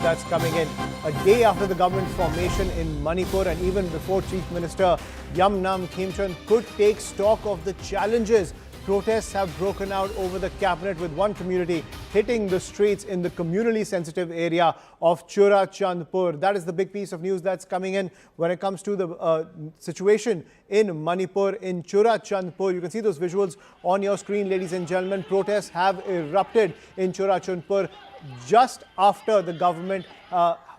that's coming in. A day after the government formation in Manipur and even before Chief Minister Nemcha Kipgen could take stock of the challenges, protests have broken out over the cabinet, with one community hitting the streets in the communally sensitive area of Churachandpur. That is the big piece of news that's coming in when it comes to the situation in Manipur, in Churachandpur. You can see those visuals on your screen, ladies and gentlemen. Protests have erupted in Churachandpur just after the government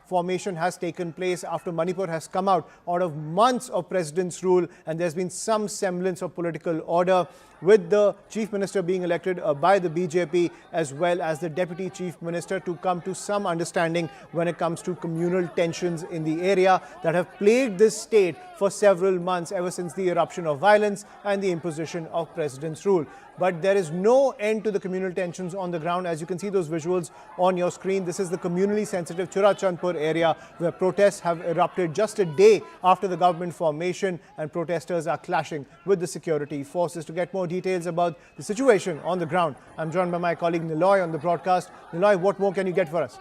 formation has taken place, after Manipur has come out of months of president's rule, and there's been some semblance of political order, with the chief minister being elected by the BJP, as well as the deputy chief minister, to come to some understanding when it comes to communal tensions in the area that have plagued this state for several months, ever since the eruption of violence and the imposition of president's rule. But there is no end to the communal tensions on the ground. As you can see those visuals on your screen, this is the communally sensitive Churachandpur area, where protests have erupted just a day after the government formation, and protesters are clashing with the security forces. To get more details about the situation on the ground, I'm joined by my colleague Niloy on the broadcast. Niloy, what more can you get for us?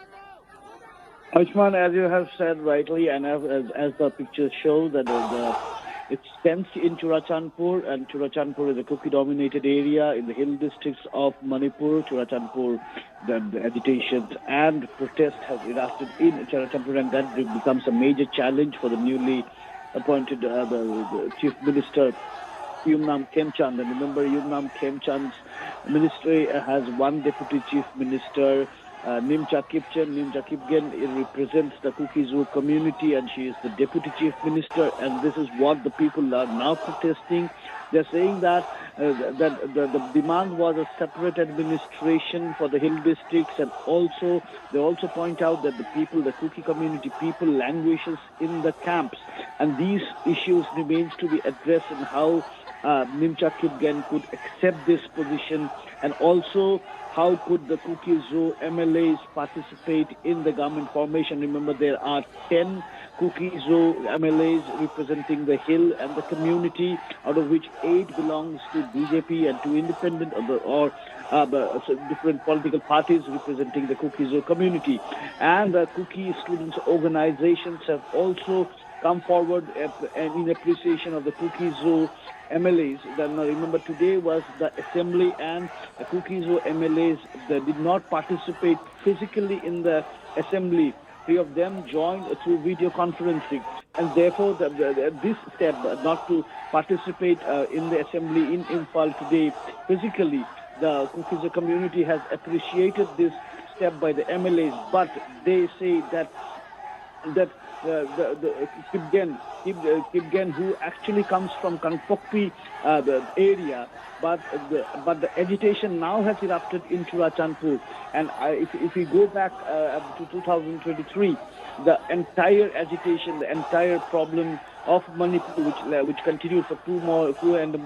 Ashman, as you have said rightly, and as the pictures show, that it's tense in Churachandpur, and Churachandpur is a Kuki-dominated area in the hill districts of Manipur. Churachandpur, the agitations and protests have erupted in Churachandpur, and that becomes a major challenge for the newly appointed the Chief Minister, Nemcha Kipgen. And remember, Nemcha Kipgen's ministry has one deputy chief minister, Nemcha Kipgen represents the Kuki community, and she is the deputy chief minister, and this is what the people are now protesting. They're saying that the demand was a separate administration for the hill districts, and they also point out that the Kuki community people languishes in the camps, and these issues remains to be addressed, and how Nemcha Kipgen could accept this position, and also how could the Kuki-Zo MLAs participate in the government formation. Remember, there are 10 Kuki-Zo MLAs representing the hill and the community, out of which 8 belongs to BJP and 2 independent or different political parties representing the Kuki-Zo community. And the Kuki students organizations have also come forward in appreciation of the Kuki-Zo MLAs. Then remember, today was the assembly, and the Kuki-Zo MLAs did not participate physically in the assembly. 3 of them joined through video conferencing, and therefore this step not to participate in the assembly in Imphal today physically, the Kuki-Zo community has appreciated this step by the MLAs, but they say that the Kipgen, who actually comes from Kanpokpi area, but the agitation now has erupted in Churachandpur. And if we go back to 2023, the entire agitation, the entire problem of Manipur, which continued for two and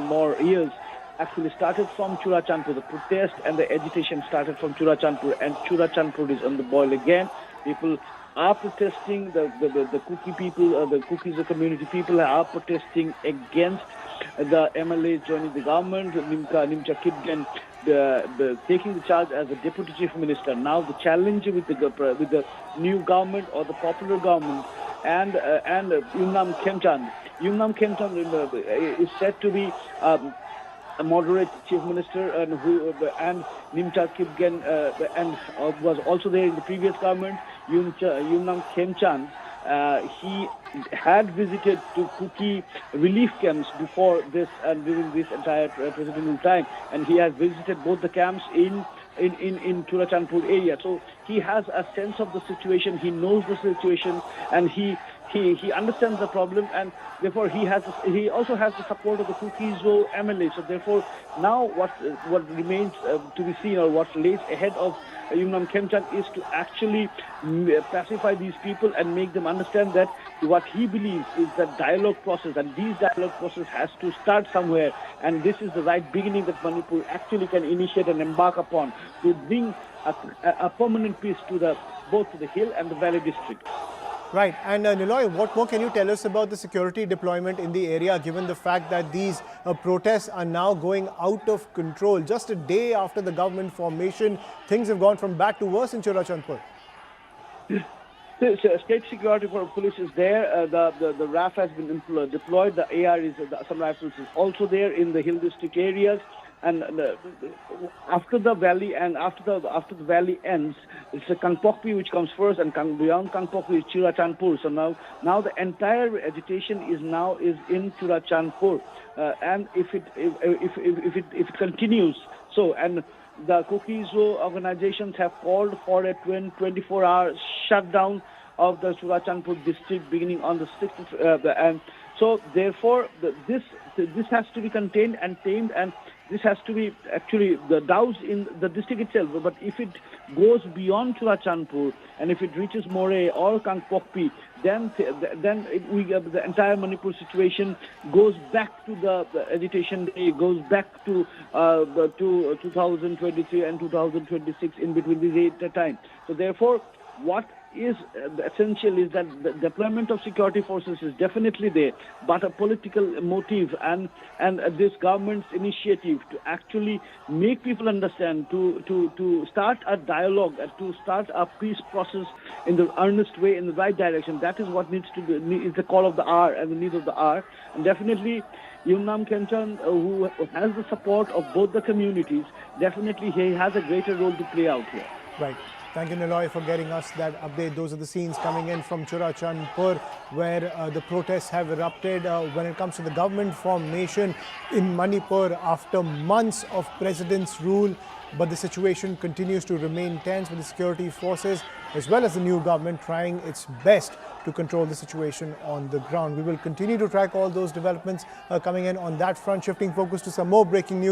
more years, actually started from Churachandpur. The protest and the agitation started from Churachandpur, and Churachandpur is on the boil again. People are protesting, the Kuki people, the Kuki community people are protesting against the MLAs joining the government. Nemcha Kipgen taking the charge as a deputy chief minister. Now the challenge with the new government or the popular government and Nemcha Kipgen. Nemcha Kipgen is said to be a moderate chief minister, and Nemcha Kipgen was also there in the previous government. Nemcha Kipgen, he had visited to Kuki relief camps before this and during this entire presidential time, and he has visited both the camps in Churachandpur area. So he has a sense of the situation. He knows the situation, and he understands the problem, and therefore he also has the support of the Kuki-Zo MLA. So therefore, now what remains to be seen, or what lays ahead of Nemcha Kipgen, is to actually pacify these people and make them understand that what he believes is the dialogue process, and these dialogue process has to start somewhere, and this is the right beginning that Manipur actually can initiate and embark upon to bring a permanent peace to both the hill and the valley districts. Right. And Niloy, what more can you tell us about the security deployment in the area, given the fact that these protests are now going out of control? Just a day after the government formation, things have gone from bad to worse in Churachandpur. So state security for police is there. The RAF has been deployed. The AR is some rifles is also there in the hill district areas. And after the valley and after the valley ends, it's the Kangpokpi which comes first, and beyond Kangpokpi is Churachandpur. So now the entire agitation is in Churachandpur, and if it continues so, and the Kuki organizations have called for a 24-hour shutdown of the Churachandpur district beginning on the 6th, and so therefore this has to be contained and tamed, and this has to be actually doused in the district itself. But if it goes beyond Churachandpur and if it reaches More or Kangpokpi, then the entire Manipur situation goes back to the agitation day, goes back to 2023 and 2026 in between these 8 times. So therefore, what is essential is that the deployment of security forces is definitely there, but a political motive and this government's initiative to actually make people understand, to start a dialogue, to start a peace process in the earnest way, in the right direction. That is what needs to be, is the call of the hour and the need of the hour. And definitely, Yumnam Kemchan, who has the support of both the communities, definitely he has a greater role to play out here. Right. Thank you, Niloy, for getting us that update. Those are the scenes coming in from Churachandpur, where the protests have erupted when it comes to the government formation in Manipur after months of president's rule. But the situation continues to remain tense, with the security forces as well as the new government trying its best to control the situation on the ground. We will continue to track all those developments coming in on that front, shifting focus to some more breaking news.